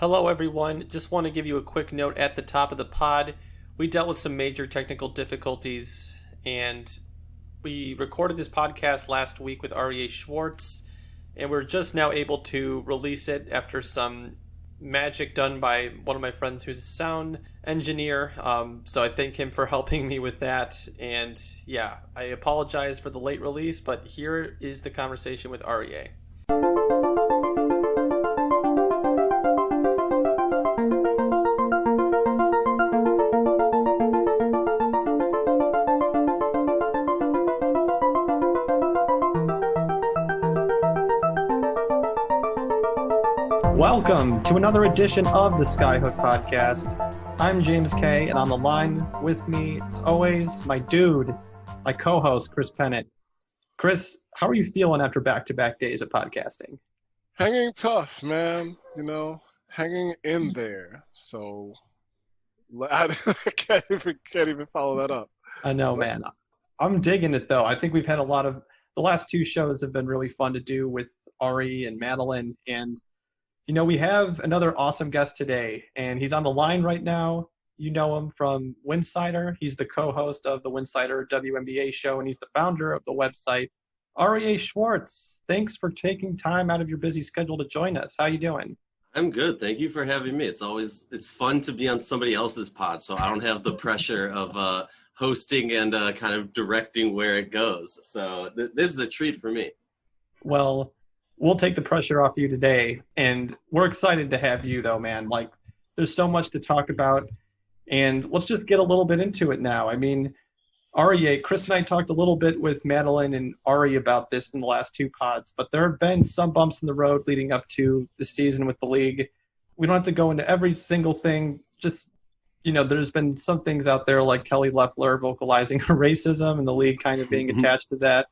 Hello, everyone. Just want to give you a quick note at the top of the pod. We dealt with some major technical difficulties, and we recorded this podcast last week with Aryeh Schwartz, and we're just now able to release it after some magic done by one of my friends who's a sound engineer. So I thank him for helping me with that. And yeah, I apologize for the late release, but here is the conversation with Aryeh. Welcome to another edition of the Skyhook podcast. I'm James K, and on the line with me, as always, my dude, my co-host, Chris Pennant. Chris, how are you feeling after back-to-back days of podcasting? Hanging tough, man. Hanging in there. So I can't even follow that up. I know, man. I'm digging it, though. I think we've had the last two shows have been really fun to do with Ari and Madeline, and we have another awesome guest today, and he's on the line right now. You know him from Winsidr. He's the co-host of the Winsidr WNBA show, and he's the founder of the website. Aryeh Schwartz, thanks for taking time out of your busy schedule to join us. How you doing? I'm good. Thank you for having me. It's fun to be on somebody else's pod, so I don't have the pressure of hosting and kind of directing where it goes. So this is a treat for me. Well, we'll take the pressure off you today, and we're excited to have you, though, man. Like, there's so much to talk about, and let's just get a little bit into it now. I mean, Aryeh, Chris and I talked a little bit with Madeline and Ari about this in the last two pods, but there have been some bumps in the road leading up to the season with the league. We don't have to go into every single thing. Just, there's been some things out there like Kelly Loeffler vocalizing her racism and the league kind of being attached to that.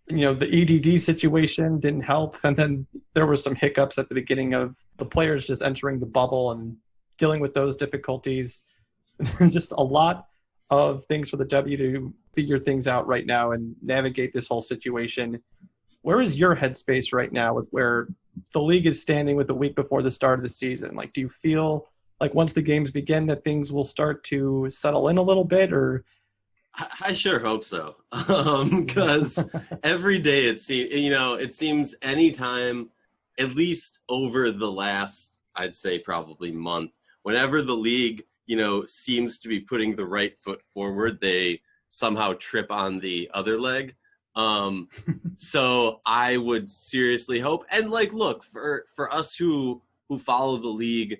The EDD situation didn't help. And then there were some hiccups at the beginning of the players just entering the bubble and dealing with those difficulties. Just a lot of things for the W to figure things out right now and navigate this whole situation. Where is your headspace right now with where the league is standing with the week before the start of the season? Like, do you feel like once the games begin that things will start to settle in a little bit, or? I sure hope so, because every day it seems anytime, at least over the last, I'd say probably month, whenever the league, seems to be putting the right foot forward, they somehow trip on the other leg. So I would seriously hope, and look, for us who follow the league,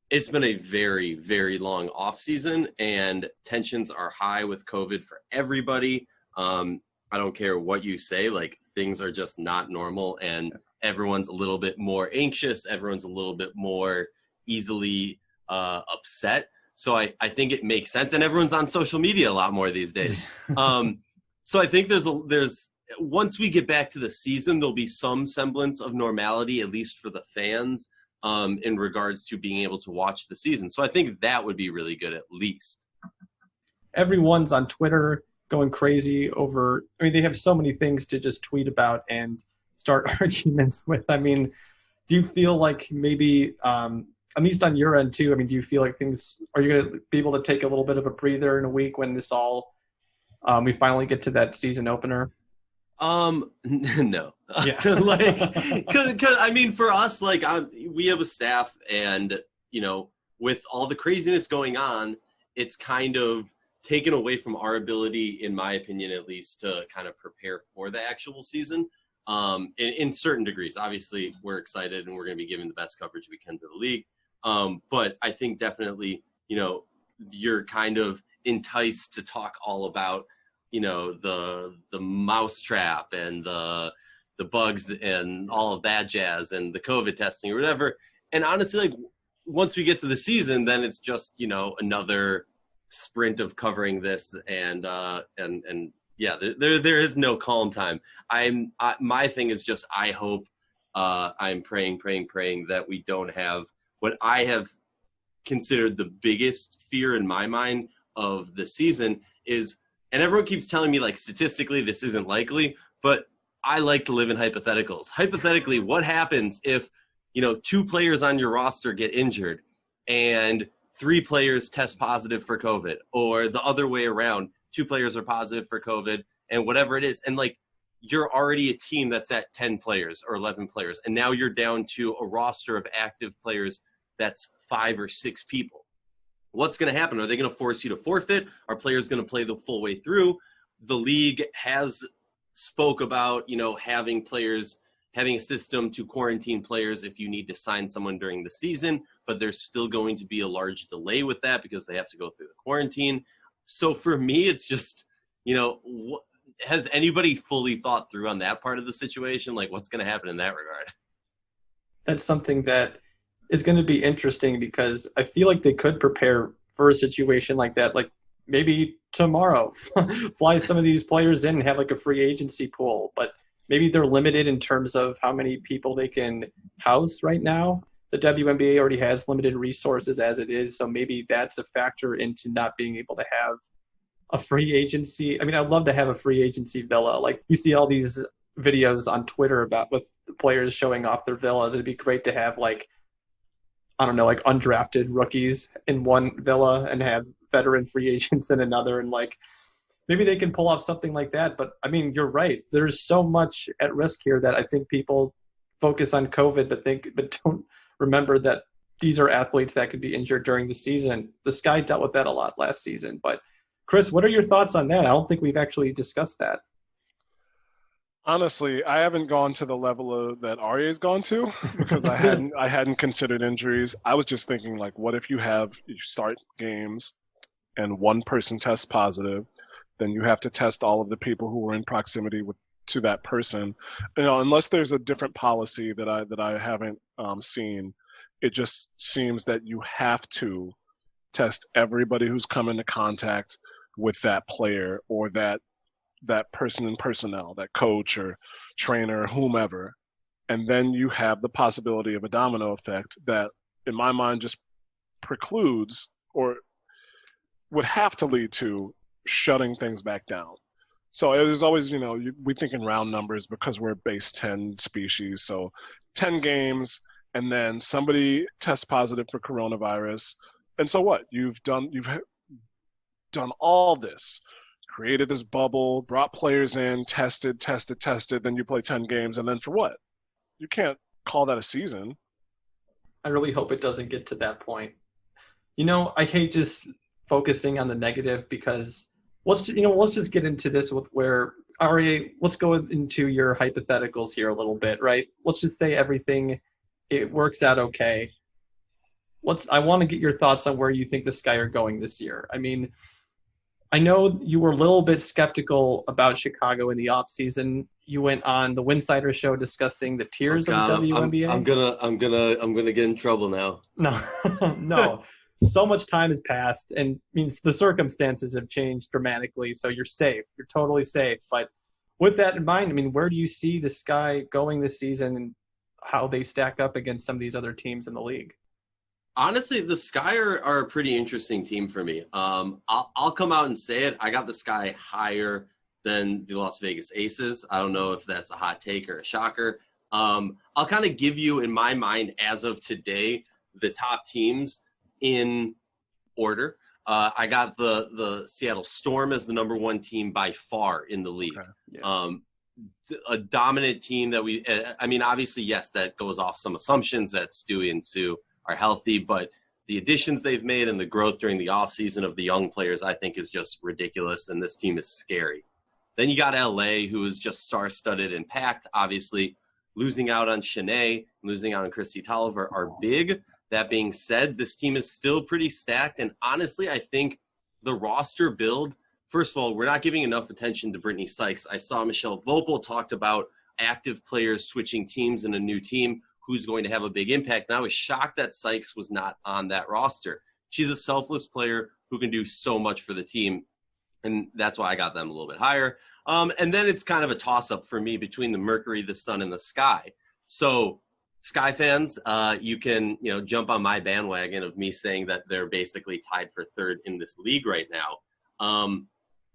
it's been a very, very long off season, and tensions are high with COVID for everybody. I don't care what you say, things are just not normal, and everyone's a little bit more anxious. Everyone's a little bit more easily upset. So I think it makes sense, and everyone's on social media a lot more these days. So I think there's once we get back to the season, there'll be some semblance of normality, at least for the fans, in regards to being able to watch the season. So I think that would be really good, at least. Everyone's on Twitter going crazy over, they have so many things to just tweet about and start arguments with. Do you feel like maybe, at least on your end too, do you feel like are you going to be able to take a little bit of a breather in a week when this all, we finally get to that season opener? No. Yeah. Cause for us, we have a staff, and, with all the craziness going on, it's kind of taken away from our ability, in my opinion, at least, to kind of prepare for the actual season. In certain degrees, obviously we're excited and we're going to be giving the best coverage we can to the league. But I think definitely, you're kind of enticed to talk all about, the mousetrap and the bugs and all of that jazz and the COVID testing or whatever. And honestly, once we get to the season, then it's just, another sprint of covering this and yeah, there is no calm time. My thing is just, I hope, I'm praying that we don't have what I have considered the biggest fear in my mind of the season is, and everyone keeps telling me statistically this isn't likely, but I like to live in hypotheticals. Hypothetically, what happens if 2 players on your roster get injured and 3 players test positive for COVID, or the other way around, 2 players are positive for COVID and whatever it is. And like, you're already a team that's at 10 players or 11 players. And now you're down to a roster of active players that's 5 or 6 people. What's going to happen? Are they going to force you to forfeit? Are players going to play the full way through? The league has spoke about, having a system to quarantine players if you need to sign someone during the season, but there's still going to be a large delay with that because they have to go through the quarantine. So for me, it's just, has anybody fully thought through on that part of the situation? Like, what's going to happen in that regard? That's something that is going to be interesting because I feel like they could prepare for a situation like that. Like maybe tomorrow, fly some of these players in and have like a free agency pool, but maybe they're limited in terms of how many people they can house right now. The WNBA already has limited resources as it is, so maybe that's a factor into not being able to have a free agency. I mean, I'd love to have a free agency villa. Like you see all these videos on Twitter about with the players showing off their villas. It'd be great to have like undrafted rookies in one villa and have veteran free agents in another. And like, maybe they can pull off something like that. But I mean, you're right. There's so much at risk here that I think people focus on COVID, but don't remember that these are athletes that could be injured during the season. The Sky dealt with that a lot last season, but Chris, what are your thoughts on that? I don't think we've actually discussed that. Honestly, I haven't gone to the level that Aryeh's gone to because I hadn't considered injuries. I was just thinking, like, what if you start games and one person tests positive, then you have to test all of the people who were in proximity to that person. Unless there's a different policy that I haven't seen, it just seems that you have to test everybody who's come into contact with that player or that person in personnel, that coach or trainer, whomever. And then you have the possibility of a domino effect that, in my mind, just precludes or would have to lead to shutting things back down. So there's always, we think in round numbers because we're a base 10 species. So 10 games, and then somebody tests positive for coronavirus. And so what? You've done all this, created this bubble, brought players in, tested, then you play 10 games, and then for what? You can't call that a season. I really hope it doesn't get to that point. I hate just focusing on the negative because let's just get into this with where, Aryeh, let's go into your hypotheticals here a little bit, right? Let's just say it works out okay. I want to get your thoughts on where you think the Sky are going this year. I mean, I know you were a little bit skeptical about Chicago in the offseason. You went on the Winsidr Show discussing the tiers of the WNBA. I'm gonna get in trouble now. No. So much time has passed, and means the circumstances have changed dramatically. So you're safe. You're totally safe. But with that in mind, I mean, where do you see the Sky going this season, and how they stack up against some of these other teams in the league? Honestly, the Sky are a pretty interesting team for me. I'll come out and say it. I got the Sky higher than the Las Vegas Aces. I don't know if that's a hot take or a shocker. I'll kind of give you, in my mind, as of today, the top teams in order. I got the Seattle Storm as the number 1 team by far in the league. Okay. Yeah. A dominant team that obviously, yes, that goes off some assumptions that Stewie and Sue are healthy, but the additions they've made and the growth during the offseason of the young players, I think, is just ridiculous, and this team is scary. Then you got LA, who is just star-studded and packed. Obviously, losing out on Shanae, losing out on Christy Tolliver are big. That being said, this team is still pretty stacked, and honestly, I think the roster build, first of all, we're not giving enough attention to Brittany Sykes. I saw Michelle Vopel talked about active players switching teams in a new team, who's going to have a big impact. And I was shocked that Sykes was not on that roster. She's a selfless player who can do so much for the team, and that's why I got them a little bit higher. And then it's kind of a toss-up for me between the Mercury, the Sun, and the Sky. So Sky fans, you can jump on my bandwagon of me saying that they're basically tied for 3rd in this league right now.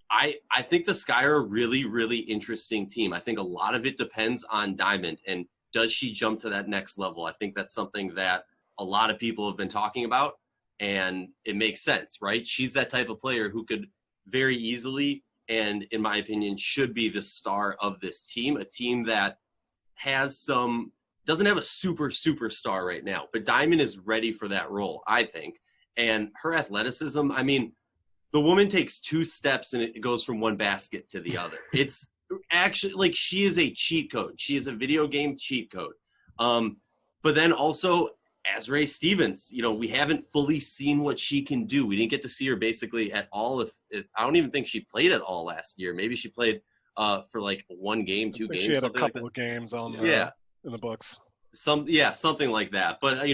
I think the Sky are a really, really interesting team. I think a lot of it depends on Diamond, and does she jump to that next level? I think that's something that a lot of people have been talking about, and it makes sense, right? She's that type of player who could very easily, and in my opinion, should be the star of this team, a team that doesn't have a superstar right now, but Diamond is ready for that role, I think. And her athleticism, I mean, the woman takes 2 steps and it goes from one basket to the other. It's actually like she is a cheat code. She is a video game cheat code. But then also Aryeh Stevens, we haven't fully seen what she can do. We didn't get to see her basically at all. I don't even think she played at all last year. Maybe she played for like 1 game, 2 games. She had a couple couple of games on in the books. Something like that. But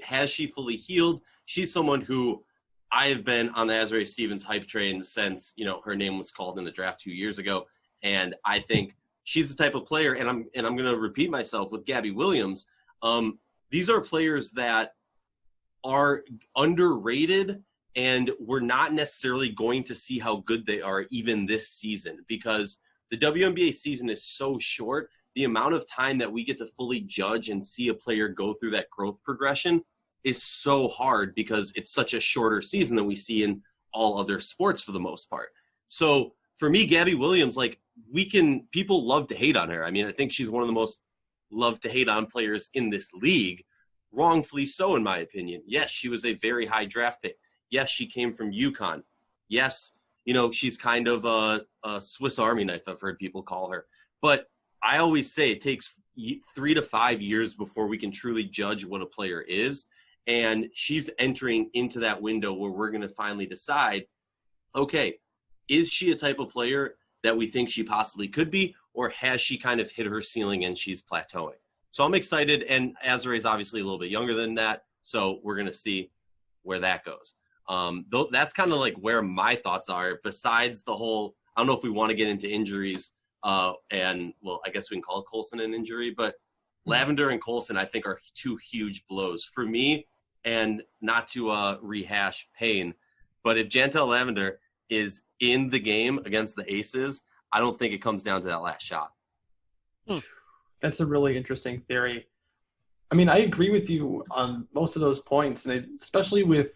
has she fully healed? She's someone who I have been on the Aryeh Stevens hype train since her name was called in the draft 2 years ago, and I think she's the type of player. And I'm going to repeat myself with Gabby Williams. These are players that are underrated, and we're not necessarily going to see how good they are even this season, because the WNBA season is so short. The amount of time that we get to fully judge and see a player go through that growth progression is so hard, because it's such a shorter season than we see in all other sports for the most part. So for me, Gabby Williams, people love to hate on her. I mean, I think she's one of the most loved to hate on players in this league, wrongfully so, in my opinion. Yes, she was a very high draft pick. Yes, she came from UConn. Yes, she's kind of a Swiss Army knife, I've heard people call her. But I always say it takes 3 to 5 years before we can truly judge what a player is. And she's entering into that window where we're going to finally decide, okay, is she a type of player that we think she possibly could be, or has she kind of hit her ceiling and she's plateauing? So I'm excited, and Aryeh is obviously a little bit younger than that, so we're going to see where that goes. Though that's kind of like where my thoughts are, besides the whole, I don't know if we want to get into injuries, and, well, I guess we can call Colson an injury, but Lavender and Colson, I think, are 2 huge blows for me. And not to rehash pain, but if Jantel Lavender is in the game against the Aces, I don't think it comes down to that last shot. That's a really interesting theory. I mean, I agree with you on most of those points, and especially with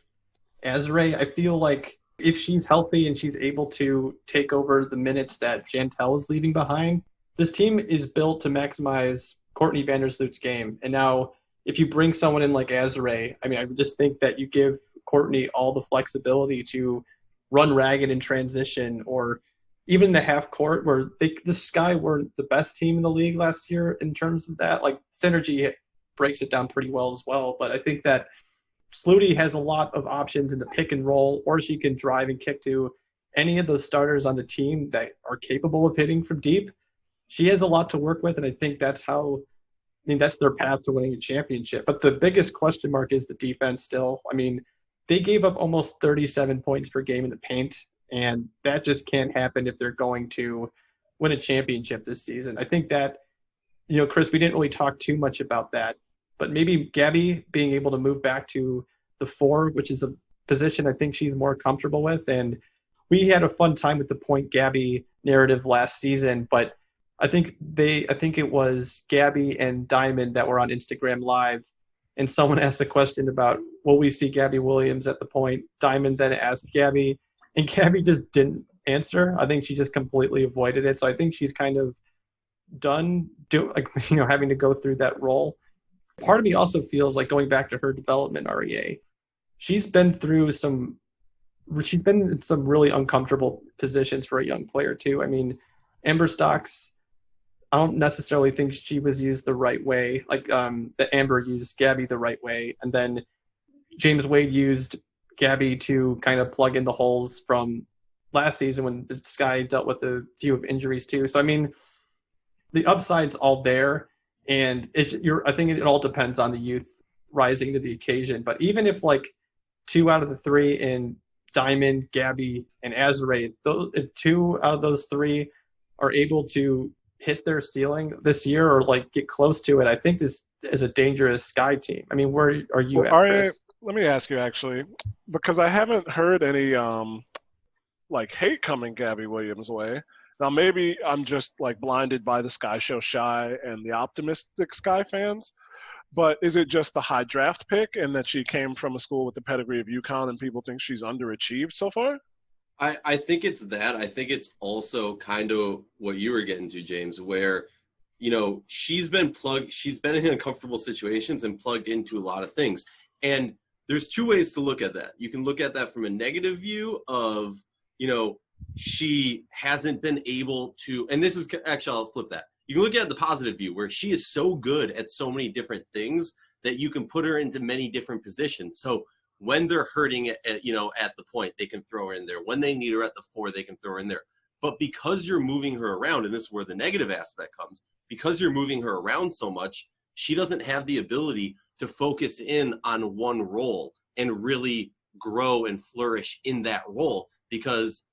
Aryeh, I feel like if she's healthy and she's able to take over the minutes that Jantel is leaving behind, this team is built to maximize Courtney Vandersloot's game. And now if you bring someone in like Aryeh, I mean, I just think that you give Courtney all the flexibility to run ragged in transition, or even the half court where the Sky weren't the best team in the league last year in terms of that. Like, Synergy breaks it down pretty well as well. But I think that Sluty has a lot of options in the pick and roll, or she can drive and kick to any of those starters on the team that are capable of hitting from deep. She has a lot to work with, and I think that's their path to winning a championship. But the biggest question mark is the defense still. I mean, they gave up almost 37 points per game in the paint, and that just can't happen if they're going to win a championship this season. I think that, Chris, we didn't really talk too much about that, but maybe Gabby being able to move back to the 4, which is a position I think she's more comfortable with. And we had a fun time with the Point Gabby narrative last season, but I think it was Gabby and Diamond that were on Instagram Live, and someone asked a question about, will we see Gabby Williams at the point? Diamond then asked Gabby, and Gabby just didn't answer. I think she just completely avoided it. So I think she's kind of done having to go through that role. Part of me also feels like, going back to her development, Aryeh, she's been in some really uncomfortable positions for a young player too. I mean, Amber Stocks, I don't necessarily think she was used the right way. Like, that Amber used Gabby the right way, and then James Wade used Gabby to kind of plug in the holes from last season when the Sky dealt with a few of injuries too. So I mean, the upside's all there, and I think it all depends on the youth rising to the occasion. But even if 2 out of the 3 in Diamond, Gabby, and Aryeh, if 2 out of those 3 are able to hit their ceiling this year or get close to it, I think this is a dangerous Sky team. I mean, where are you at, Chris? Let me ask you, actually, because I haven't heard any hate coming Gabby Williams' way. Now, maybe I'm just like blinded by the Sky Show shy and the optimistic Sky fans, but is it just the high draft pick and that she came from a school with the pedigree of UConn and people think she's underachieved so far? I think it's that. I think it's also kind of what you were getting to, James, where, she's been in uncomfortable situations and plugged into a lot of things. And there's two ways to look at that. You can look at that from a negative view of, she hasn't been able to, and this is actually, I'll flip that. You can look at the positive view where she is so good at so many different things that you can put her into many different positions. So when they're hurting at the point, they can throw her in there. When they need her at the 4, they can throw her in there. But because you're moving her around, and this is where the negative aspect comes, because you're moving her around so much, she doesn't have the ability to focus in on one role and really grow and flourish in that role because,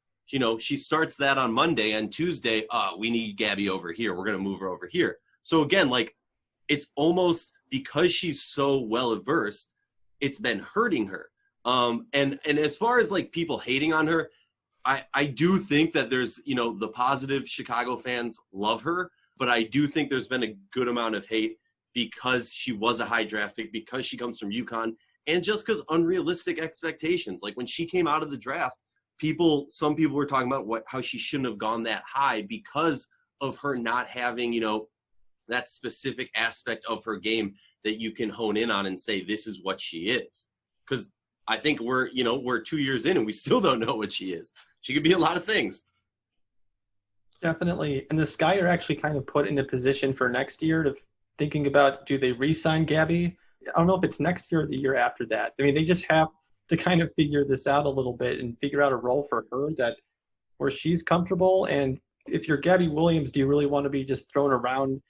she starts that on Monday and Tuesday, we need Gabby over here. We're going to move her over here. So again, like it's almost because she's so well versed, it's been hurting her. And as far as like people hating on her, I do think that there's, the positive Chicago fans love her, but I do think there's been a good amount of hate because she was a high draft pick, because she comes from UConn, and just because unrealistic expectations. Like when she came out of the draft, some people were talking about how she shouldn't have gone that high because of her not having, that specific aspect of her game that you can hone in on and say, this is what she is. Because I think we're 2 years in and we still don't know what she is. She could be a lot of things. Definitely. And the Sky are actually kind of put in a position for next year to thinking about, do they re-sign Gabby? I don't know if it's next year or the year after that. I mean, they just have to kind of figure this out a little bit and figure out a role for her where she's comfortable. And if you're Gabby Williams, do you really want to be just thrown around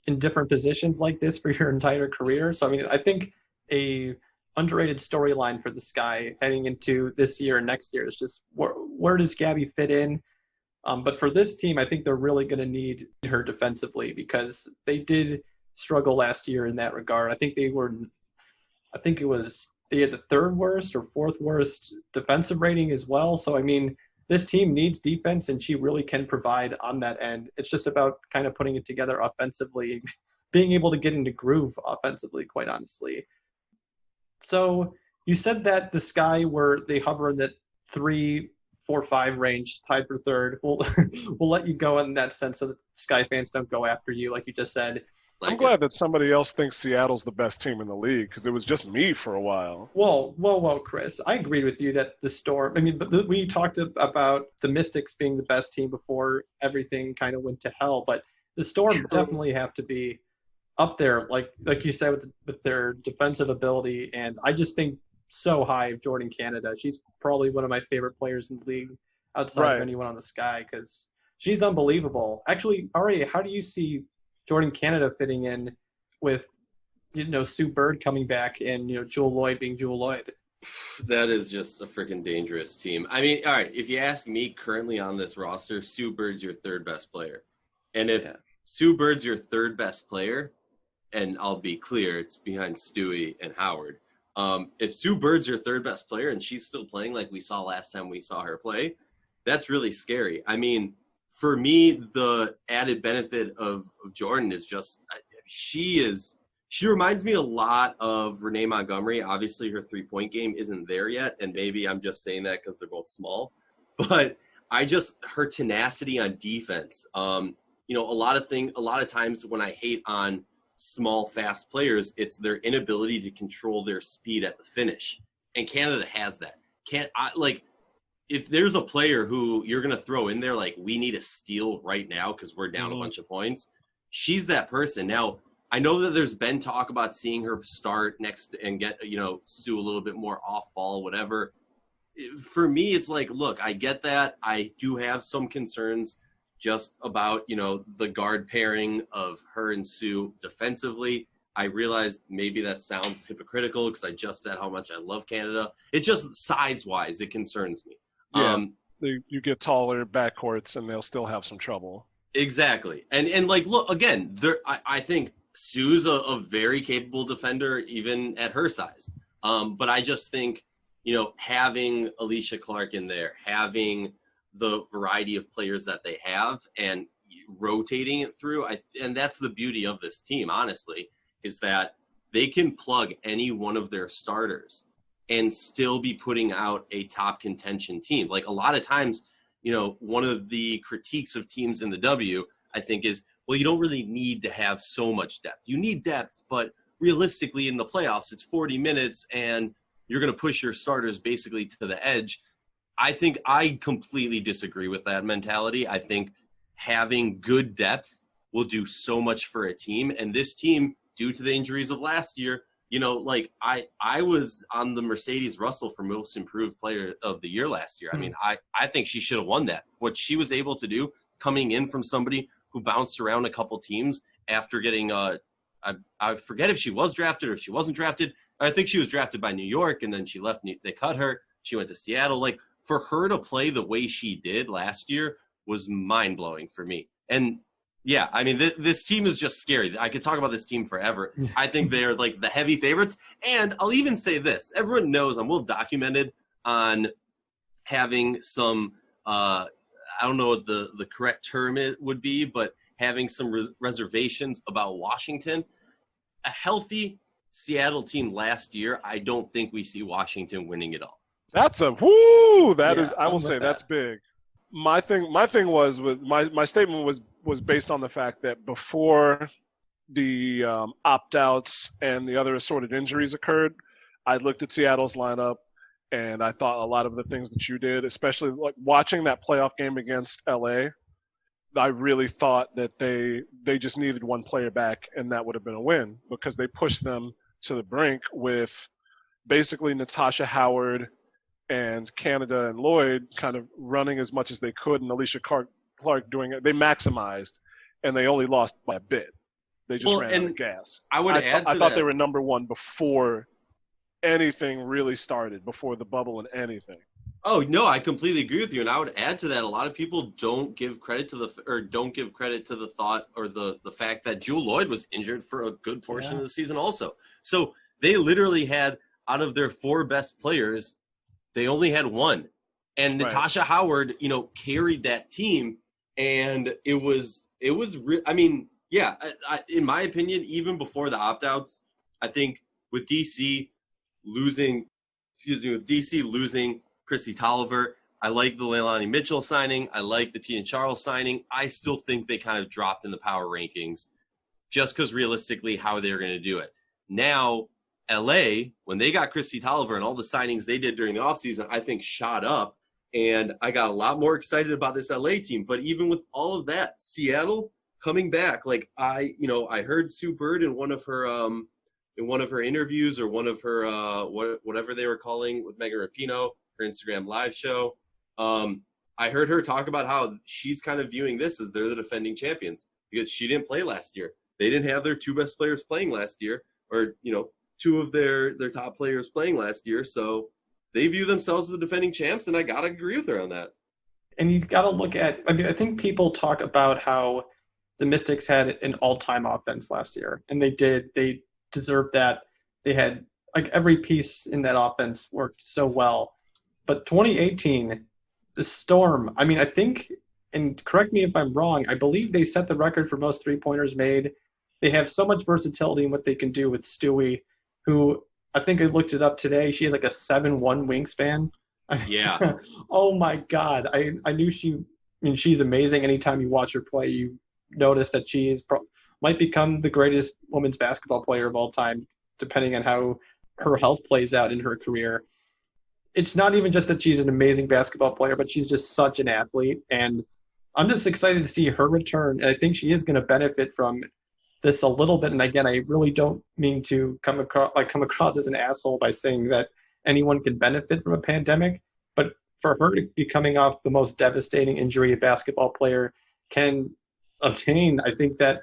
in different positions like this for your entire career? So, I mean, I think a underrated storyline for the Sky heading into this year and next year is just where does Gabby fit in? But for this team, I think they're really going to need her defensively because they did struggle last year in that regard. I think they had the 3rd worst or 4th worst defensive rating as well. So, I mean, this team needs defense, and she really can provide on that end. It's just about kind of putting it together offensively, being able to get into groove offensively, quite honestly. So you said that the Sky they hover in that 3, 4, 5 range, tied for 3rd. We'll let you go in that sense so that Sky fans don't go after you, like you just said. I'm glad that somebody else thinks Seattle's the best team in the league because it was just me for a while. Well, Chris, I agreed with you that the Storm, we talked about the Mystics being the best team before everything kind of went to hell, but the Storm definitely have to be up there, like you said, with their defensive ability. And I just think so high of Jordan Canada. She's probably one of my favorite players in the league outside of anyone on the Sky because she's unbelievable. Actually, Aryeh, how do you see Jordan Canada fitting in with, Sue Bird coming back and, Jewel Lloyd being Jewel Lloyd? That is just a freaking dangerous team. I mean, all right, if you ask me currently on this roster, Sue Bird's your 3rd best player. And if Sue Bird's your 3rd best player, and I'll be clear, it's behind Stewie and Howard. If Sue Bird's your 3rd best player and she's still playing like we saw last time we saw her play, that's really scary. I mean, for me, the added benefit of Jordan is just she reminds me a lot of Renee Montgomery. Obviously, her 3-point game isn't there yet, and maybe I'm just saying that because they're both small. But her tenacity on defense. A lot of times when I hate on small, fast players, it's their inability to control their speed at the finish, and Canada has that. If there's a player who you're going to throw in there, like we need a steal right now because we're down a bunch of points, she's that person. Now, I know that there's been talk about seeing her start next and get, Sue a little bit more off ball, whatever. For me, it's like, look, I get that. I do have some concerns just about, the guard pairing of her and Sue defensively. I realize maybe that sounds hypocritical because I just said how much I love Canada. It just size-wise, it concerns me. Yeah, you get taller backcourts and they'll still have some trouble. Exactly. And look, again, I think Sue's a very capable defender even at her size. But I just think, having Alicia Clark in there, having the variety of players that they have and rotating it through. And that's the beauty of this team, honestly, is that they can plug any one of their starters and still be putting out a top contention team. Like a lot of times, one of the critiques of teams in the W, I think, is, well, you don't really need to have so much depth. You need depth, but realistically in the playoffs, it's 40 minutes and you're going to push your starters basically to the edge. I think I completely disagree with that mentality. I think having good depth will do so much for a team. And this team, due to the injuries of last year, I was on the Mercedes Russell for most improved player of the year last year. I mean, I think she should have won that. What she was able to do coming in from somebody who bounced around a couple teams after getting I forget if she was drafted or if she wasn't drafted. I think she was drafted by New York, and then she left. They cut her. She went to Seattle. Like, for her to play the way she did last year was mind-blowing for me. And, yeah, I mean, this team is just scary. I could talk about this team forever. I think they're, like, the heavy favorites. And I'll even say this. Everyone knows I'm well documented on having some I don't know what the correct term would be, but having some reservations about Washington. A healthy Seattle team last year, I don't think we see Washington winning it all. That's a whoo. That Yeah, is, I will say that's big. My thing was with my statement was based on the fact that before the opt-outs and the other assorted injuries occurred, I looked at Seattle's lineup and I thought a lot of the things that you did, especially like watching that playoff game against LA, I really thought that they just needed one player back and that would have been a win, because they pushed them to the brink with basically Natasha Howard and Canada and Lloyd kind of running as much as they could, and Alicia Clark doing it. They maximized, and they only lost by a bit. They just ran out of gas. I thought they were number one before anything really started, before the bubble and anything. Oh, no, I completely agree with you. And I would add to that, a lot of people don't give credit to the thought or the fact that Jewel Lloyd was injured for a good portion of the season also. So they literally had, out of their 4 best players, they only had one. And Natasha Howard, carried that team. And it was I mean, yeah, in my opinion, even before the opt-outs, I think with DC losing Chrissy Tolliver, I like the Leilani Mitchell signing. I like the Tina Charles signing. I still think they kind of dropped in the power rankings just because realistically how they're going to do it. Now, LA, when they got Chrissy Tolliver and all the signings they did during the offseason, I think shot up. And I got a lot more excited about this LA team. But even with all of that, Seattle coming back, like I heard Sue Bird in one of her interviews, or one of her whatever they were calling with Megan Rapinoe, her Instagram live show. I heard her talk about how she's kind of viewing this as they're the defending champions because she didn't play last year. They didn't have their 2 best players playing last year, or 2 of their top players playing last year. So they view themselves as the defending champs, and I gotta agree with her on that. And you've got to look at, I mean, I think people talk about how the Mystics had an all-time offense last year, and they did. They deserved that. They had, like, every piece in that offense worked so well. But 2018, the Storm, I mean, I think, and correct me if I'm wrong, I believe they set the record for most three-pointers made. They have so much versatility in what they can do with Stewie, who I think I looked it up today. She has like a 7'1" wingspan. Yeah. Oh, my God. I knew she's amazing. Anytime you watch her play, you notice that she might become the greatest women's basketball player of all time, depending on how her health plays out in her career. It's not even just that she's an amazing basketball player, but she's just such an athlete. And I'm just excited to see her return. And I think she is going to benefit from this a little bit. And again, I really don't mean to come across as an asshole by saying that anyone can benefit from a pandemic. But for her to be coming off the most devastating injury a basketball player can obtain, I think that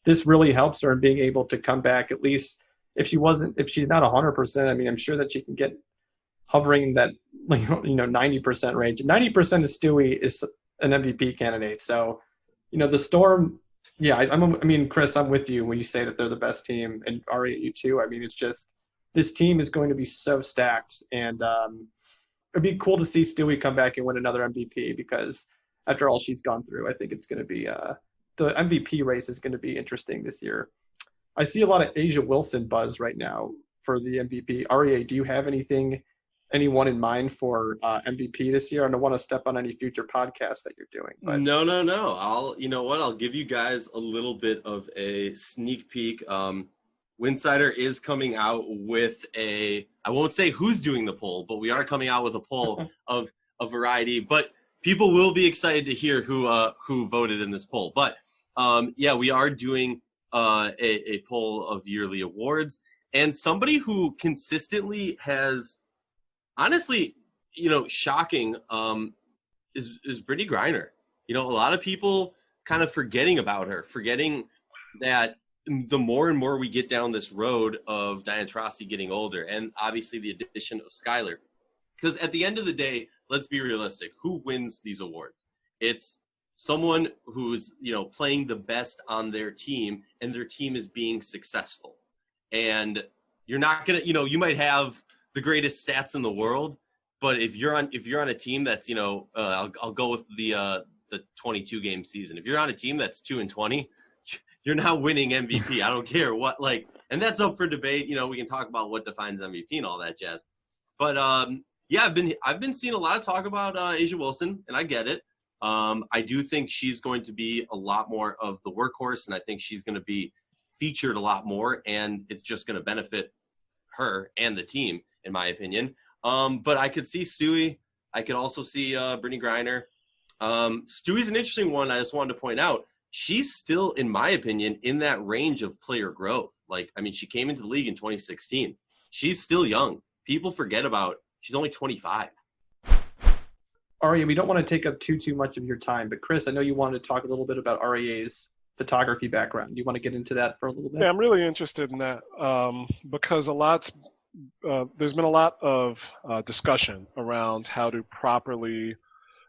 this really helps her in being able to come back. At least if she's not 100%, I mean, I'm sure that she can get hovering in that 90% range. 90% of Stewie is an MVP candidate. So, the Storm, yeah, I mean, Chris, I'm with you when you say that they're the best team, and Aryeh, you too. I mean, it's just this team is going to be so stacked, and it'd be cool to see Stewie come back and win another MVP, because after all she's gone through, I think it's going to be the MVP race is going to be interesting this year. I see a lot of Asia Wilson buzz right now for the MVP. Aryeh, do you have anyone in mind for MVP this year? I don't want to step on any future podcasts that you're doing. But. No. I'll give you guys a little bit of a sneak peek. Winsidr is coming out with I won't say who's doing the poll, but we are coming out with a poll of a variety. But people will be excited to hear who voted in this poll. But we are doing a poll of yearly awards, and somebody who consistently has, honestly, shocking, is Brittany Griner. A lot of people kind of forgetting about her, forgetting that the more and more we get down this road of Diana Taurasi getting older, and obviously the addition of Skylar, because at the end of the day, let's be realistic. Who wins these awards? It's someone who's, playing the best on their team, and their team is being successful. And you're not going to, you might have the greatest stats in the world, but if you're on a team that's, I'll go with the 22 game season. If you're on a team that's 2-20, you're not winning MVP. I don't care what, and that's up for debate. We can talk about what defines MVP and all that jazz. But I've been seeing a lot of talk about Asia Wilson, and I get it. I do think she's going to be a lot more of the workhorse, and I think she's going to be featured a lot more, and it's just going to benefit her and the team, in my opinion. But I could see Stewie. I could also see Brittany Griner. Stewie's an interesting one. I just wanted to point out, she's still, in my opinion, in that range of player growth. She came into the league in 2016. She's still young. People forget about, she's only 25. Aryeh, we don't want to take up too much of your time, but Chris, I know you wanted to talk a little bit about Aryeh's photography background. Do you want to get into that for a little bit? Yeah, I'm really interested in that because there's been a lot of discussion around how to properly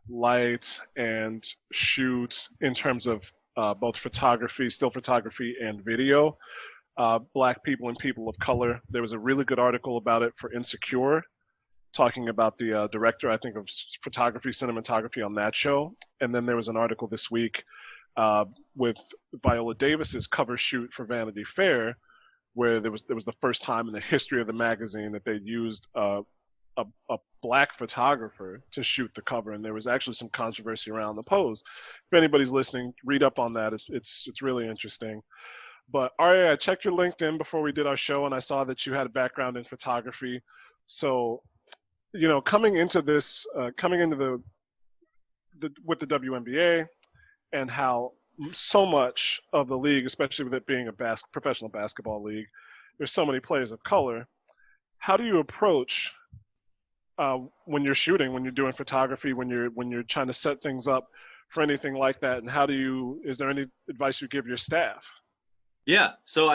light and shoot in terms of both photography, still photography, and video. Black people and people of color. There was a really good article about it for Insecure, talking about the director, I think, of photography, cinematography on that show. And then there was an article this week with Viola Davis's cover shoot for Vanity Fair, where there was the first time in the history of the magazine that they used a black photographer to shoot the cover, and there was actually some controversy around the pose. If anybody's listening, read up on that. It's really interesting. But Aryeh, I checked your LinkedIn before we did our show, and I saw that you had a background in photography. So, coming into with the WNBA, and how so much of the league, especially with it being a professional basketball league, there's so many players of color. How do you approach when you're shooting, when you're doing photography, when you're trying to set things up for anything like that, and is there any advice you give your staff? Yeah. So,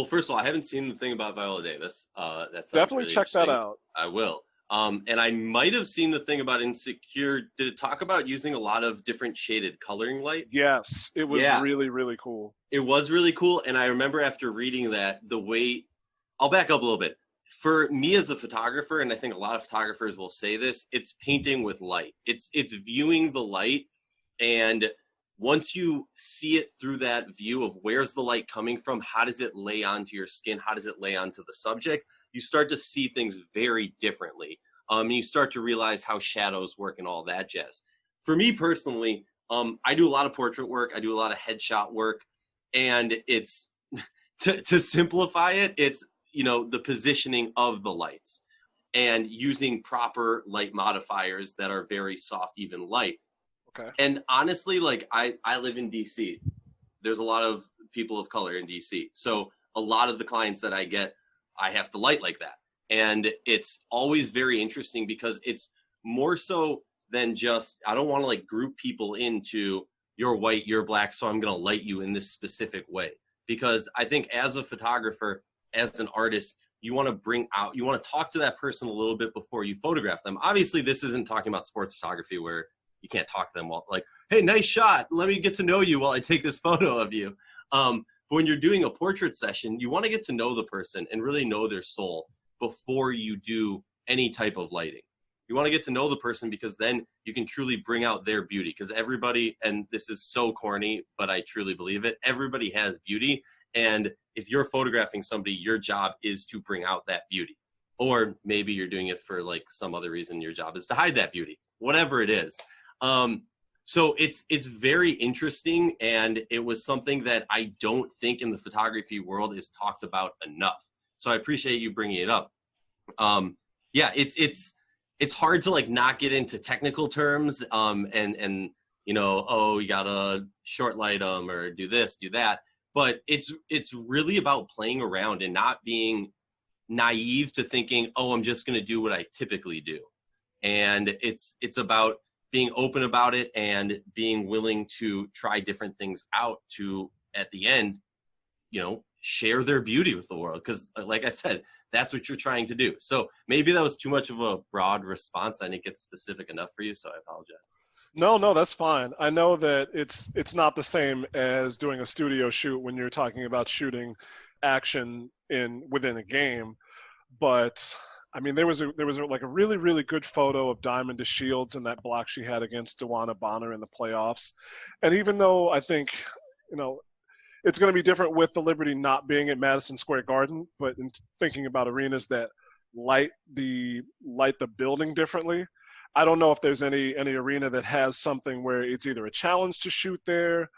first of all, I haven't seen the thing about Viola Davis. That's definitely really check that out. I will. And I might have seen the thing about Insecure. Did it talk about using a lot of different shaded coloring light? Yes. It was really, really cool. It was really cool. And I remember after reading that, I'll back up a little bit. For me as a photographer, and I think a lot of photographers will say this, it's painting with light. It's viewing the light, and once you see it through that view of where's the light coming from, how does it lay onto your skin, how does it lay onto the subject, you start to see things very differently. And you start to realize how shadows work and all that jazz. For me personally, I do a lot of portrait work. I do a lot of headshot work. And it's, to simplify it, it's, the positioning of the lights and using proper light modifiers that are very soft, even light. Okay. And honestly, I live in DC. There's a lot of people of color in DC. So a lot of the clients that I get, I have to light like that. And it's always very interesting because it's more so than just, I don't want to group people into you're white, you're black, so I'm going to light you in this specific way. Because I think as a photographer, as an artist, you want to talk to that person a little bit before you photograph them. Obviously, this isn't talking about sports photography where you can't talk to them while hey, nice shot. Let me get to know you while I take this photo of you. But when you're doing a portrait session, you want to get to know the person and really know their soul before you do any type of lighting. You want to get to know the person because then you can truly bring out their beauty. Because everybody, and this is so corny, but I truly believe it, everybody has beauty. And if you're photographing somebody, your job is to bring out that beauty. Or maybe you're doing it for like some other reason. Your job is to hide that beauty, whatever it is. So it's very interesting, and it was something that I don't think in the photography world is talked about enough. So I appreciate you bringing it up. Yeah, it's hard to like not get into technical terms, and you know, oh, you gotta short light them or do this, do that. But it's really about playing around and not being naive to thinking, oh, I'm just gonna do what I typically do. And it's about being open about it and being willing to try different things out to, at the end, you know, share their beauty with the world. Because like I said, that's what you're trying to do. So maybe that was too much of a broad response. I didn't get specific enough for you, so I apologize. No, that's fine. I know that it's not the same as doing a studio shoot when you're talking about shooting action within a game, but I mean, there was like a really, really good photo of Diamond DeShields in that block she had against DeWanna Bonner in the playoffs. And even though I think, you know, it's going to be different with the Liberty not being at Madison Square Garden, but in thinking about arenas that light the building differently, I don't know if there's any arena that has something where it's either a challenge to shoot there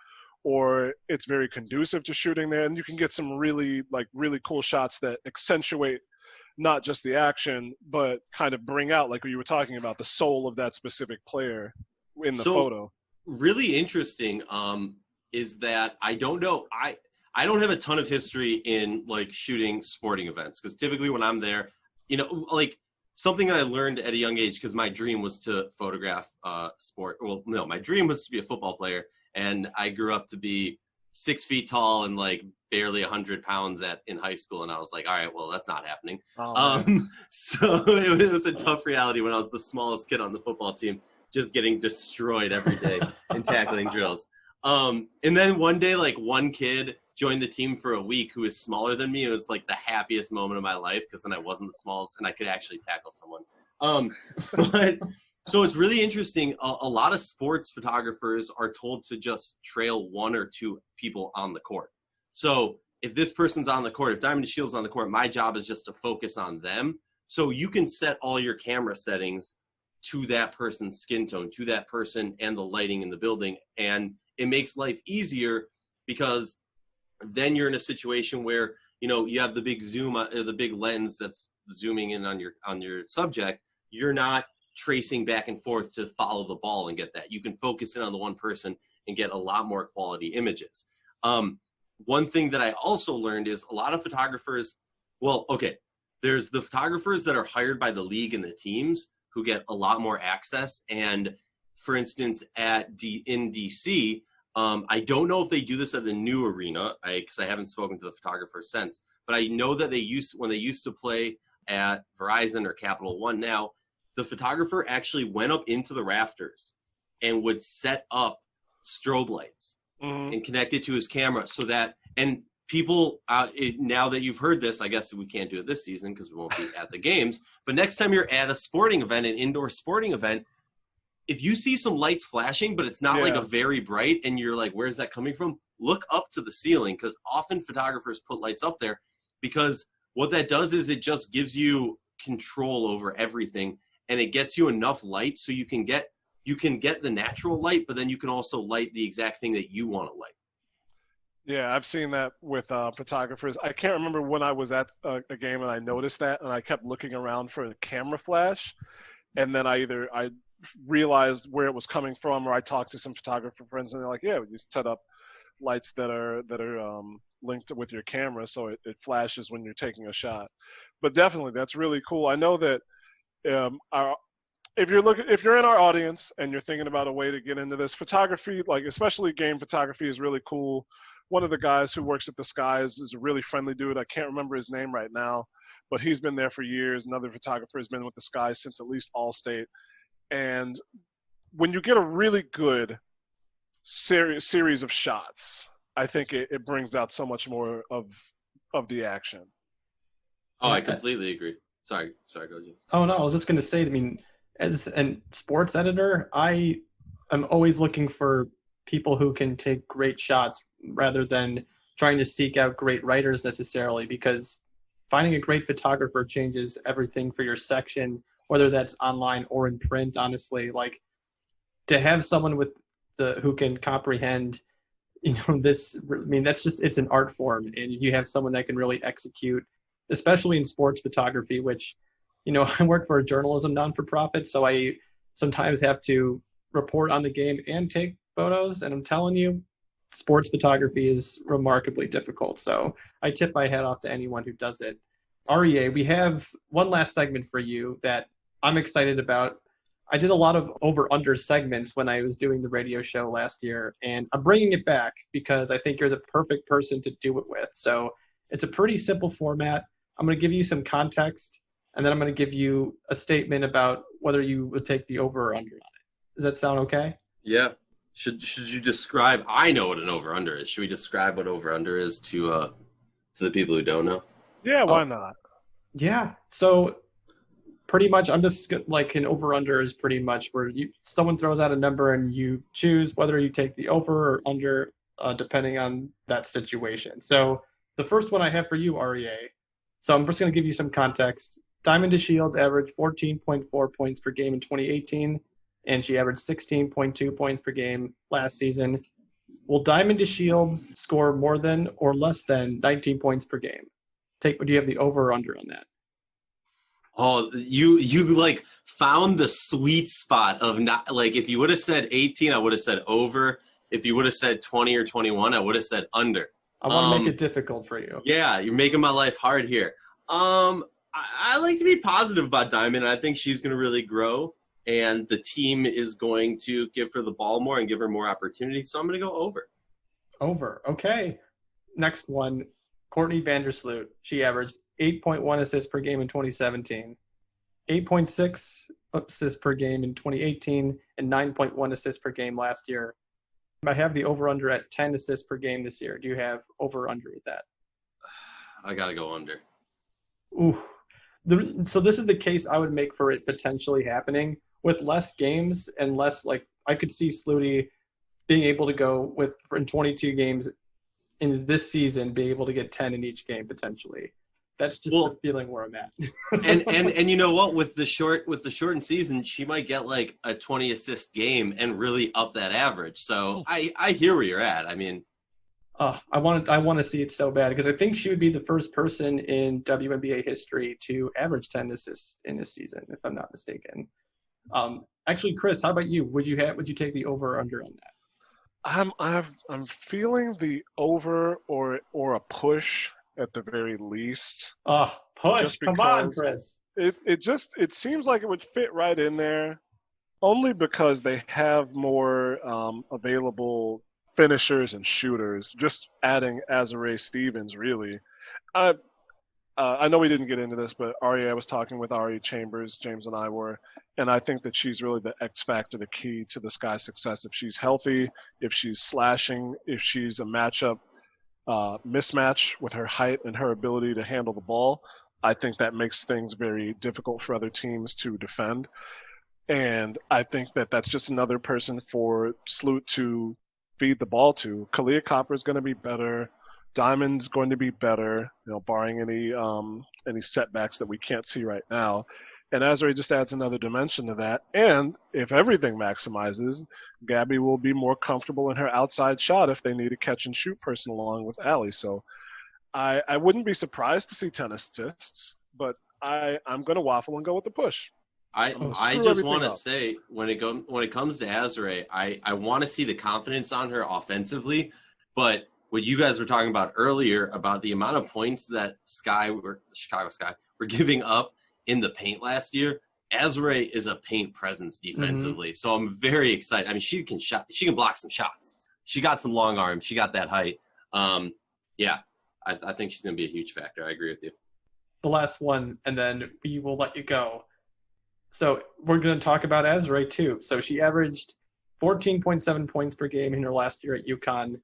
or it's very conducive to shooting there. And you can get some really cool shots that accentuate not just the action, but kind of bring out, like you were talking about, the soul of that specific player in the photo. Really interesting is that I don't know. I don't have a ton of history in like shooting sporting events, because typically when I'm there, you know, like something that I learned at a young age, because my dream was to photograph sport. Well, no, my dream was to be a football player, and I grew up to be 6 feet tall and like barely 100 pounds in high school. And I was like, all right, well, that's not happening. So it was a tough reality when I was the smallest kid on the football team, just getting destroyed every day in tackling drills. And then one day, like one kid joined the team for a week who was smaller than me. It was like the happiest moment of my life, because then I wasn't the smallest and I could actually tackle someone. But so it's really interesting. A lot of sports photographers are told to just trail one or two people on the court. So if this person's on the court, if Diamond DeShields on the court, my job is just to focus on them. So you can set all your camera settings to that person's skin tone, to that person and the lighting in the building. And it makes life easier, because then you're in a situation where, you know, you have the big zoom or the big lens that's zooming in on your subject. You're not tracing back and forth to follow the ball and get that. You can focus in on the one person and get a lot more quality images. One thing that I also learned is a lot of photographers, well, okay, there's the photographers that are hired by the league and the teams who get a lot more access. And for instance, in DC, I don't know if they do this at the new arena, because I haven't spoken to the photographer since, but I know that when they used to play at Verizon or Capital One now, the photographer actually went up into the rafters and would set up strobe lights and connect it to his camera, so that, and people, now that you've heard this, I guess we can't do it this season because we won't be at the games, but next time you're at a sporting event, an indoor sporting event, if you see some lights flashing, but it's not like a very bright, and you're like, where's that coming from? Look up to the ceiling, because often photographers put lights up there, because what that does is it just gives you control over everything, and it gets you enough light so you can get the natural light, but then you can also light the exact thing that you want to light. Yeah, I've seen that with photographers. I can't remember when I was at a game and I noticed that, and I kept looking around for a camera flash, and then I realized where it was coming from, or I talked to some photographer friends, and they're like, yeah, you set up lights that are linked with your camera, so it flashes when you're taking a shot. But definitely, that's really cool. I know that if you're in our audience and you're thinking about a way to get into this photography, like especially game photography, is really cool. One of the guys who works at the Sky is a really friendly dude. I can't remember his name right now, but he's been there for years. Another photographer has been with the Sky since at least All-State. And when you get a really good series of shots, I think it brings out so much more of the action. Oh, I completely agree. Sorry, go James. Oh no, I was just going to say, I mean, As a sports editor, I am always looking for people who can take great shots rather than trying to seek out great writers necessarily, because finding a great photographer changes everything for your section, whether that's online or in print, honestly. Like, to have someone with who can comprehend, this, I mean, that's just, it's an art form, and you have someone that can really execute, especially in sports photography, which, I work for a journalism non-for-profit, so I sometimes have to report on the game and take photos, and I'm telling you, sports photography is remarkably difficult. So I tip my hat off to anyone who does it. Aryeh, we have one last segment for you that I'm excited about. I did a lot of over-under segments when I was doing the radio show last year, and I'm bringing it back because I think you're the perfect person to do it with. So it's a pretty simple format. I'm going to give you some context, and then I'm going to give you a statement about whether you would take the over or under on it. Does that sound okay? Yeah. Should you describe? I know what an over/under is. Should we describe what over/under is to the people who don't know? Yeah, why not? Yeah. So pretty much, I'm just like, an over/under is pretty much where someone throws out a number and you choose whether you take the over or under, depending on that situation. So the first one I have for you, Aryeh. So I'm just going to give you some context. Diamond DeShields averaged 14.4 points per game in 2018. And she averaged 16.2 points per game last season. Will Diamond DeShields score more than or less than 19 points per game? Do you have the over or under on that? Oh, you like found the sweet spot of not, like, if you would have said 18, I would have said over. If you would have said 20 or 21, I would have said under. I want to make it difficult for you. Yeah, you're making my life hard here. I like to be positive about Diamond. I think she's going to really grow. And the team is going to give her the ball more and give her more opportunity. So I'm going to go over. Over. Okay. Next one, Courtney Vandersloot. She averaged 8.1 assists per game in 2017, 8.6 assists per game in 2018, and 9.1 assists per game last year. I have the over-under at 10 assists per game this year. Do you have over-under with that? I got to go under. Ooh. So this is the case I would make for it potentially happening. With less games and less, like, I could see Sluty being able to go in 22 games in this season, be able to get 10 in each game potentially. That's just the feeling where I'm at. and you know what? With the shortened season, she might get like a 20 assist game and really up that average. So I hear where you're at. I mean, I want to see it so bad because I think she would be the first person in WNBA history to average 10 assists in this season, if I'm not mistaken. Actually, Chris, how about you? Would you take the over or under on that? I'm feeling the over or a push at the very least. Push! Come on, Chris. It seems like it would fit right in there, only because they have more available finishers and shooters. Just adding Aryeh Stevens, really. I know we didn't get into this, but I was talking with Ari Chambers, James and I were, and I think that she's really the X factor, the key to the Sky's success. If she's healthy, if she's slashing, if she's a matchup mismatch with her height and her ability to handle the ball, I think that makes things very difficult for other teams to defend. And I think that that's just another person for Sloot to feed the ball to. Kalia Copper is going to be better. Diamond's going to be better, barring any setbacks that we can't see right now. And Aryeh just adds another dimension to that. And if everything maximizes, Gabby will be more comfortable in her outside shot if they need a catch and shoot person along with Allie. So I wouldn't be surprised to see 10 assists, but I'm going to waffle and go with the push. I just want to say when it comes to Aryeh, I want to see the confidence on her offensively, but what you guys were talking about earlier about the amount of points that Chicago Sky were giving up in the paint last year, Aryeh is a paint presence defensively. Mm-hmm. So I'm very excited. I mean, she can block some shots. She got some long arms. She got that height. Yeah, I think she's going to be a huge factor. I agree with you. The last one, and then we will let you go. So we're going to talk about Aryeh too. So she averaged 14.7 points per game in her last year at UConn.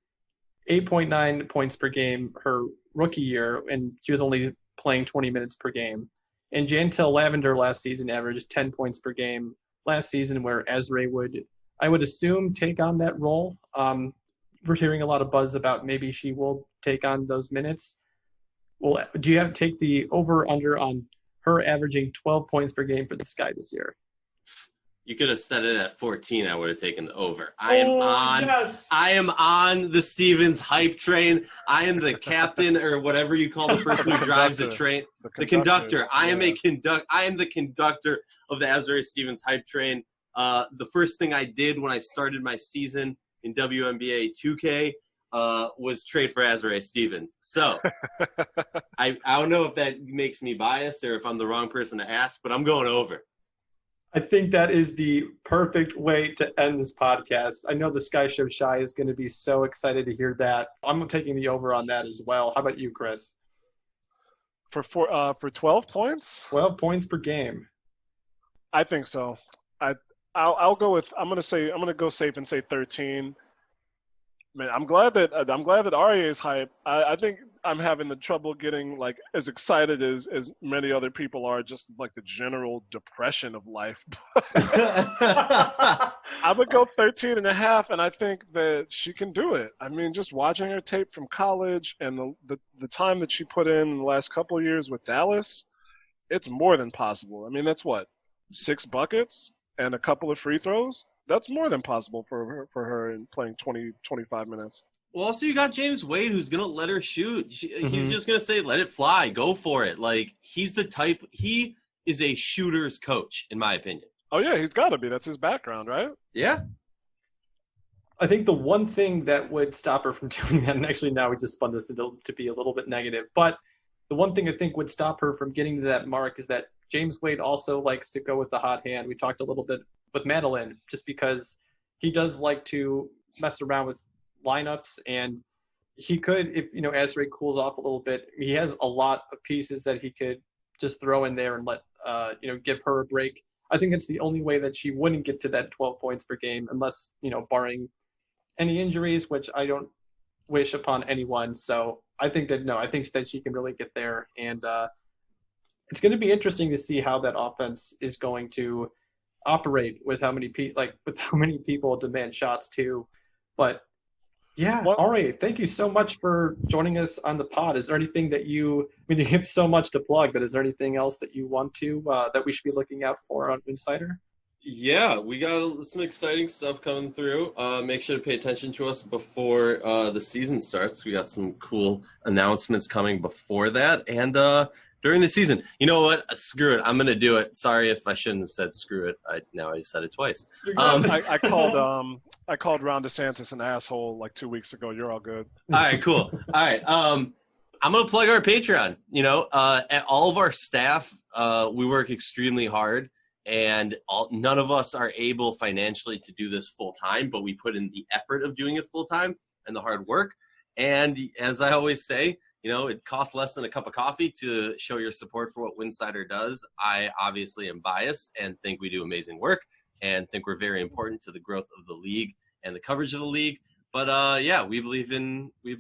8.9 points per game her rookie year, and she was only playing 20 minutes per game. And Jantel Lavender last season averaged 10 points per game last season where Aryeh would, I would assume, take on that role. We're hearing a lot of buzz about maybe she will take on those minutes. Well, do you have to take the over/under on her averaging 12 points per game for the Sky this year? You could have set it at 14. I would have taken the over. Yes. I am on the Stevens hype train. I am the captain, or whatever you call the person who drives a train. The conductor. I am the conductor of the Aryeh Stevens hype train. The first thing I did when I started my season in WNBA 2K was trade for Aryeh Stevens. So I don't know if that makes me biased or if I'm the wrong person to ask, but I'm going over. I think that is the perfect way to end this podcast. I know the Sky Show Shy is going to be so excited to hear that. I'm taking the over on that as well. How about you, Chris? For 12 points? 12 points per game. I think so. I'll go with. I'm gonna go safe and say 13. Man, I'm glad that Aryeh is hype. I think I'm having the trouble getting like as excited as many other people are, just like the general depression of life. I would go 13 and a half, and I think that she can do it. I mean, just watching her tape from college and the time that she put in the last couple of years with Dallas, it's more than possible. I mean, that's what, 6 buckets and a couple of free throws? That's more than possible for her in playing 20, 25 minutes. Well, also you got James Wade, who's going to let her shoot. He's just going to say, let it fly, go for it. Like, he's the type – he is a shooter's coach, in my opinion. Oh, yeah, he's got to be. That's his background, right? Yeah. I think the one thing that would stop her from doing that, and actually now we just spun this to be a little bit negative, but the one thing I think would stop her from getting to that mark is that James Wade also likes to go with the hot hand. We talked a little bit with Madeline, just because he does like to mess around with lineups, and he could, if Aryeh cools off a little bit, he has a lot of pieces that he could just throw in there and let give her a break. I think that's the only way that she wouldn't get to that 12 points per game, unless barring any injuries, which I don't wish upon anyone. So I think that she can really get there, and it's going to be interesting to see how that offense is going to operate with how many people demand shots too. But yeah, Aryeh, thank you so much for joining us on the pod. Is there anything that you have so much to plug, but is there anything else that you want to that we should be looking out for on Winsidr? Yeah, we got some exciting stuff coming through. Make sure to pay attention to us before the season starts. We got some cool announcements coming before that, and during the season. You know what? Screw it. I'm going to do it. Sorry if I shouldn't have said screw it. Now I said it twice. I called Ron DeSantis an asshole like 2 weeks ago. You're all good. All right, cool. All right. I'm going to plug our Patreon. All of our staff, we work extremely hard, and none of us are able financially to do this full time, but we put in the effort of doing it full time and the hard work. And as I always say, it costs less than a cup of coffee to show your support for what Winsidr does. I obviously am biased and think we do amazing work and think we're very important to the growth of the league and the coverage of the league. But yeah, we believe in the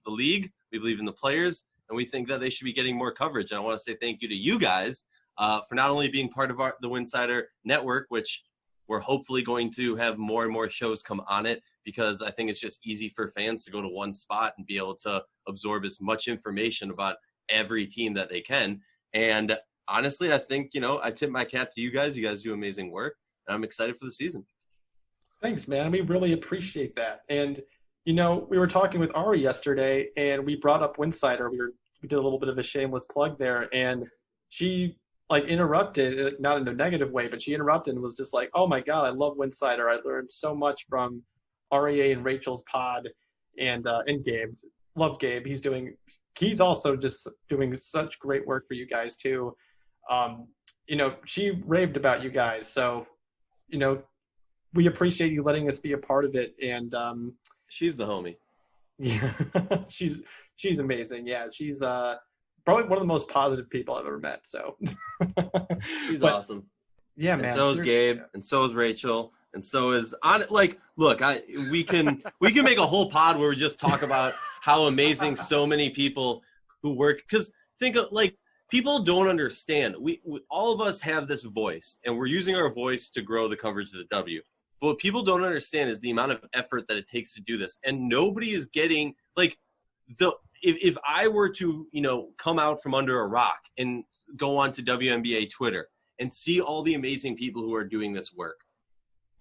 league. We believe in the players, and we think that they should be getting more coverage. And I want to say thank you to you guys for not only being part of the Winsidr network, which we're hopefully going to have more and more shows come on it, because I think it's just easy for fans to go to one spot and be able to absorb as much information about every team that they can. And honestly, I think, I tip my cap to you guys. You guys do amazing work, and I'm excited for the season. Thanks, man. We really appreciate that. And, we were talking with Ari yesterday, and we brought up Winsidr. We did a little bit of a shameless plug there, and she interrupted, not in a negative way, but she interrupted and was just like, oh my God, I love Winsidr. I learned so much from Aryeh and Rachel's pod, and Gabe. Love Gabe. He's also just doing such great work for you guys too. She raved about you guys. So, we appreciate you letting us be a part of it. And she's the homie. Yeah, she's amazing. Yeah, she's probably one of the most positive people I've ever met. So she's awesome. Yeah, man. And so is Gabe, and so is Rachel, and so is we can make a whole pod where we just talk about how amazing so many people who work. Because think of people don't understand. We all of us have this voice, and we're using our voice to grow the coverage of the W. But what people don't understand is the amount of effort that it takes to do this, and nobody is getting like if I were to, come out from under a rock and go on to WNBA Twitter and see all the amazing people who are doing this work,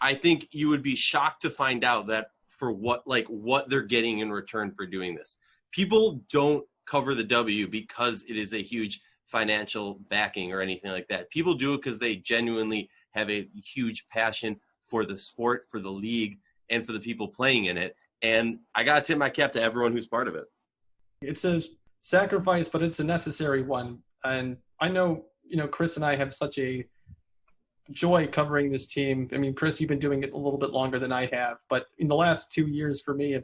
I think you would be shocked to find out that for what they're getting in return for doing this. People don't cover the W because it is a huge financial backing or anything like that. People do it because they genuinely have a huge passion for the sport, for the league, and for the people playing in it. And I got to tip my cap to everyone who's part of it. It's a sacrifice, but it's a necessary one. And I know, Chris and I have such a joy covering this team. I mean, Chris, you've been doing it a little bit longer than I have, but in the last 2 years for me,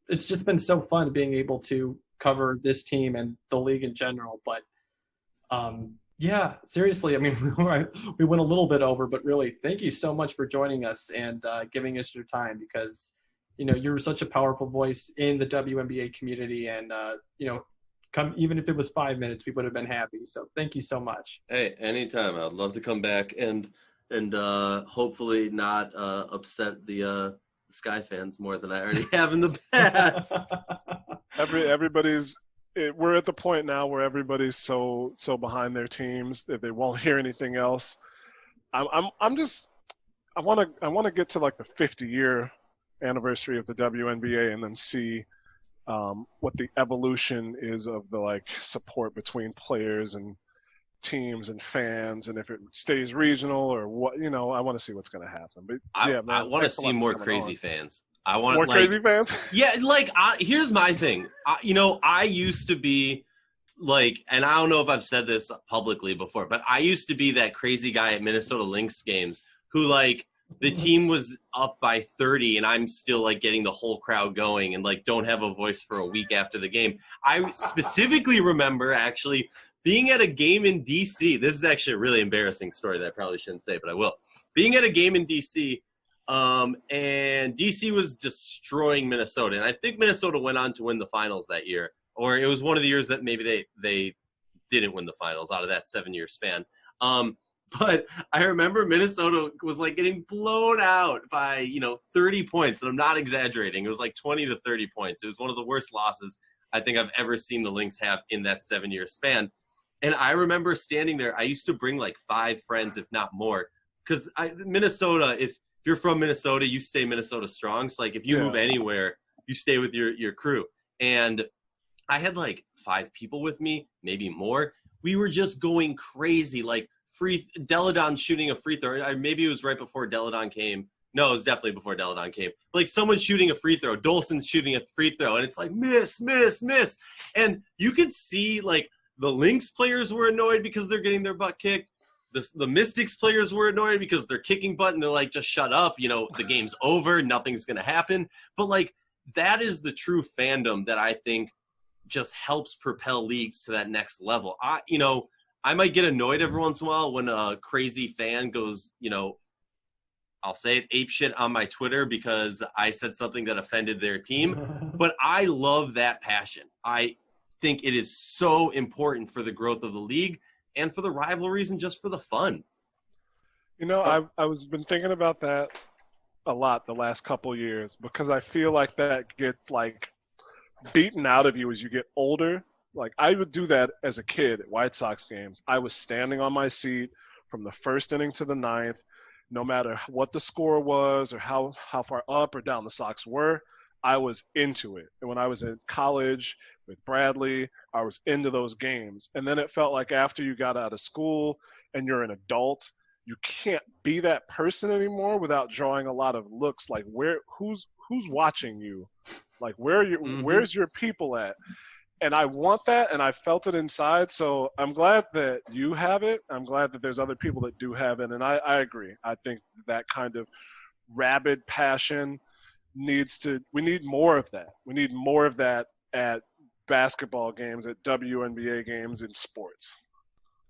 it's just been so fun being able to cover this team and the league in general. But yeah, seriously, I mean, we went a little bit over, but really, thank you so much for joining us and giving us your time, because you're such a powerful voice in the WNBA community, and even if it was 5 minutes, we would have been happy. So thank you so much. Hey, anytime. I'd love to come back and hopefully not upset the Sky fans more than I already have in the past. We're at the point now where everybody's so behind their teams that they won't hear anything else. I want to get to like the 50-year anniversary of the WNBA and then see what the evolution is of the support between players and teams and fans, and if it stays regional or what. I want to see what's going to happen. But yeah, man, I want to see more crazy fans. I want more crazy fans. Yeah, here's my thing. I used to be and I don't know if I've said this publicly before, but I used to be that crazy guy at Minnesota Lynx games who the team was up by 30 and I'm still getting the whole crowd going and don't have a voice for a week after the game. I specifically remember actually being at a game in DC. This is actually a really embarrassing story that I probably shouldn't say, but I will. Being at a game in DC, and DC was destroying Minnesota. And I think Minnesota went on to win the finals that year, or it was one of the years that maybe they didn't win the finals out of that 7-year span. But I remember Minnesota was getting blown out by, 30 points. And I'm not exaggerating. It was 20 to 30 points. It was one of the worst losses I think I've ever seen the Lynx have in that 7-year span. And I remember standing there. I used to bring 5 friends, if not more, because Minnesota, if you're from Minnesota, you stay Minnesota strong. So if you move anywhere, you stay with your crew. And I had 5 people with me, maybe more. We were just going crazy, Deladon shooting a free throw. Maybe it was right before Deladon came. No, it was definitely before Deladon came. Someone's shooting a free throw. Dolson's shooting a free throw. And it's miss, miss, miss. And you could see the Lynx players were annoyed because they're getting their butt kicked. The Mystics players were annoyed because they're kicking butt and they're just shut up. The game's over. Nothing's going to happen. But that is the true fandom that I think just helps propel leagues to that next level. I might get annoyed every once in a while when a crazy fan goes, I'll say it, ape shit on my Twitter because I said something that offended their team. But I love that passion. I think it is so important for the growth of the league and for the rivalries and just for the fun. I was been thinking about that a lot the last couple years because I feel like that gets beaten out of you as you get older. I would do that as a kid at White Sox games. I was standing on my seat from the first inning to the 9th, no matter what the score was or how far up or down the Sox were. I was into it. And when I was in college with Bradley, I was into those games. And then it felt like after you got out of school and you're an adult, you can't be that person anymore without drawing a lot of looks who's watching you? Where's your people at? And I want that, and I felt it inside. So I'm glad that you have it. I'm glad that there's other people that do have it. And I agree. I think that kind of rabid passion we need more of that. We need more of that at basketball games, at WNBA games, in sports.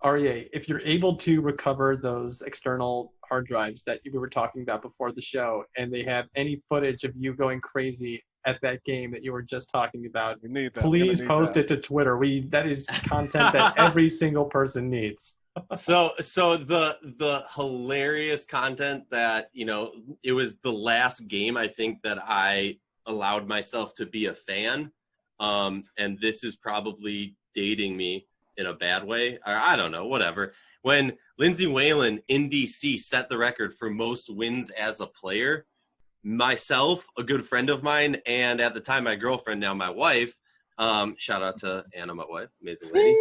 Aryeh, if you're able to recover those external hard drives that you were talking about before the show, and they have any footage of you going crazy at that game that you were just talking about, We need that. please post it to Twitter. That is content that every single person needs. So the hilarious content that, it was the last game I think that I allowed myself to be a fan. And this is probably dating me in a bad way. Or I don't know, whatever. When Lindsay Whalen in DC set the record for most wins as a player, myself, a good friend of mine, and at the time my girlfriend, now my wife, shout out to Anna, my wife, amazing lady,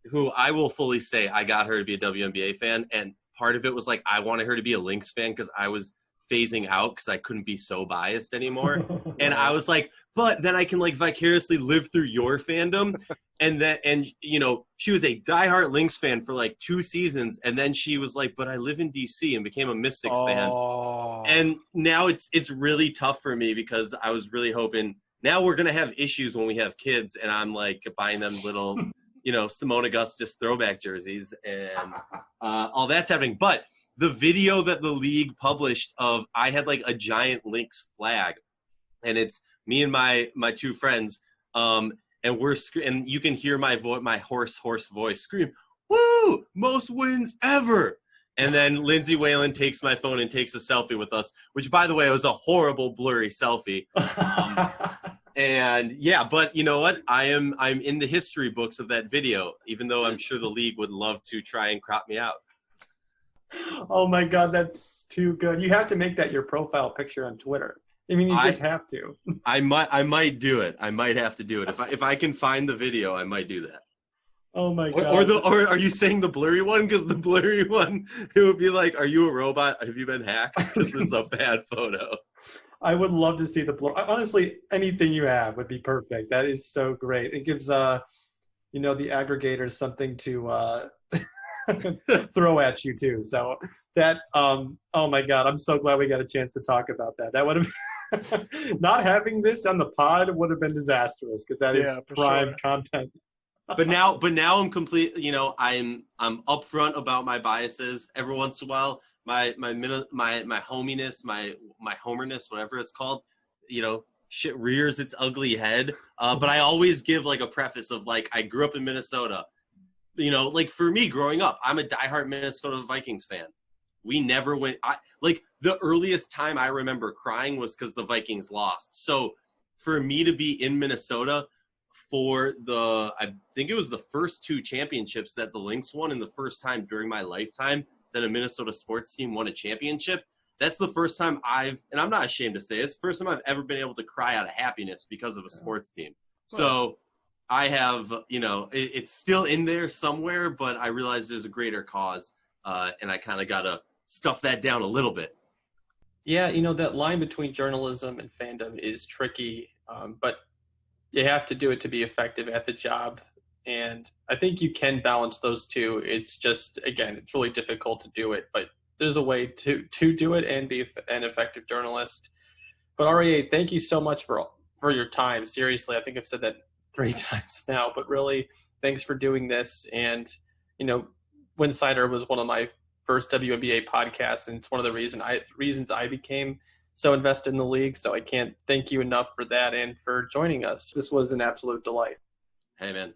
who I will fully say I got her to be a WNBA fan. And part of it was like I wanted her to be a Lynx fan because I was phasing out because I couldn't be so biased anymore. And I was like, but then I can like vicariously live through your fandom. And she was a diehard Lynx fan for like 2 seasons. And then she was like, but I live in DC, and became a Mystics fan. And now it's really tough for me because I was really hoping now we're going to have issues when we have kids. And I'm like buying them little, Simone Augustus throwback jerseys and all that's happening. But the video that the league published of, I had like a giant Lynx flag, and it's me and my 2 friends, and and you can hear my hoarse voice scream, "Woo! Most wins ever!" And then Lindsay Whalen takes my phone and takes a selfie with us, which, by the way, was a horrible blurry selfie. And yeah, but you know what? I'm in the history books of that video, even though I'm sure the league would love to try and crop me out. Oh my God, that's too good. You have to make that your profile picture on Twitter. I mean, you just have to. I might do it. I might have to do it. If I can find the video, I might do that. Oh my God. Or are you saying the blurry one? Because the blurry one, it would be like, are you a robot? Have you been hacked? Because this is a bad photo. I would love to see the blur. Honestly, anything you have would be perfect. That is so great. It gives the aggregators something to throw at you too. So that oh my God, I'm so glad we got a chance to talk about that. That would have not having this on the pod would have been disastrous because that is prime content. But now I'm complete. I'm upfront about my biases. Every once in a while, my hominess, my homerness, whatever it's called, shit rears its ugly head. But I always give like a preface of like, I grew up in Minnesota. Like for me growing up, I'm a diehard Minnesota Vikings fan. We never went. The earliest time I remember crying was because the Vikings lost. So for me to be in Minnesota for I think it was the first 2 championships that the Lynx won, and the first time during my lifetime that a Minnesota sports team won a championship. That's the first time and I'm not ashamed to say it's the first time I've ever been able to cry out of happiness because of a sports team. So I have, it's still in there somewhere, but I realize there's a greater cause, and I kind of got to stuff that down a little bit. Yeah, that line between journalism and fandom is tricky, but you have to do it to be effective at the job. And I think you can balance those two. It's just, again, it's really difficult to do it, but there's a way to do it and be an effective journalist. But Aryeh, thank you so much for your time. Seriously, I think I've said that 3 times now, but really thanks for doing this. And, Winsidr was one of my first WNBA podcasts, and it's one of the reasons I became so invested in the league. So I can't thank you enough for that and for joining us. This was an absolute delight. Hey man,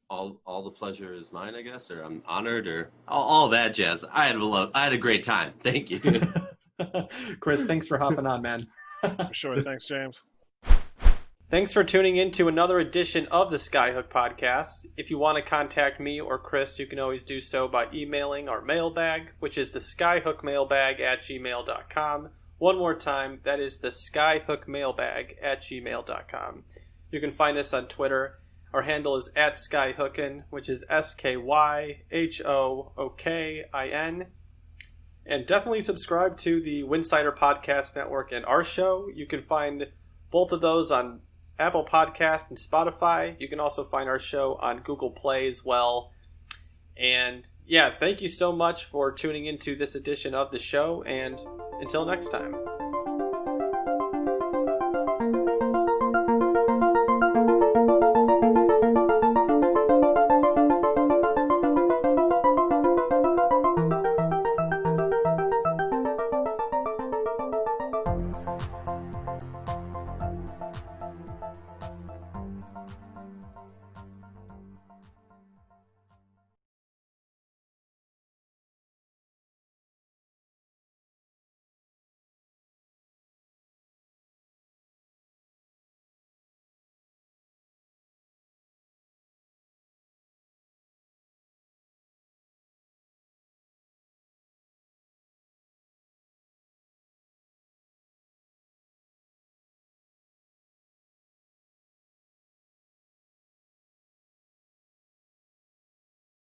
all the pleasure is mine, I guess, or I'm honored, or all that jazz. I had a great time. Thank you. Chris, thanks for hopping on, man. For sure. Thanks, James. Thanks for tuning in to another edition of the Skyhook podcast. If you want to contact me or Chris, you can always do so by emailing our mailbag, which is the skyhookmailbag@gmail.com. One more time, that is the skyhookmailbag@gmail.com. You can find us on Twitter. Our handle is @skyhookin, which is SKYHOOKIN. And definitely subscribe to the Winsidr Podcast Network and our show. You can find both of those on Apple Podcast and Spotify. You can also find our show on Google Play as well. And yeah, thank you so much for tuning into this edition of the show, and until next time.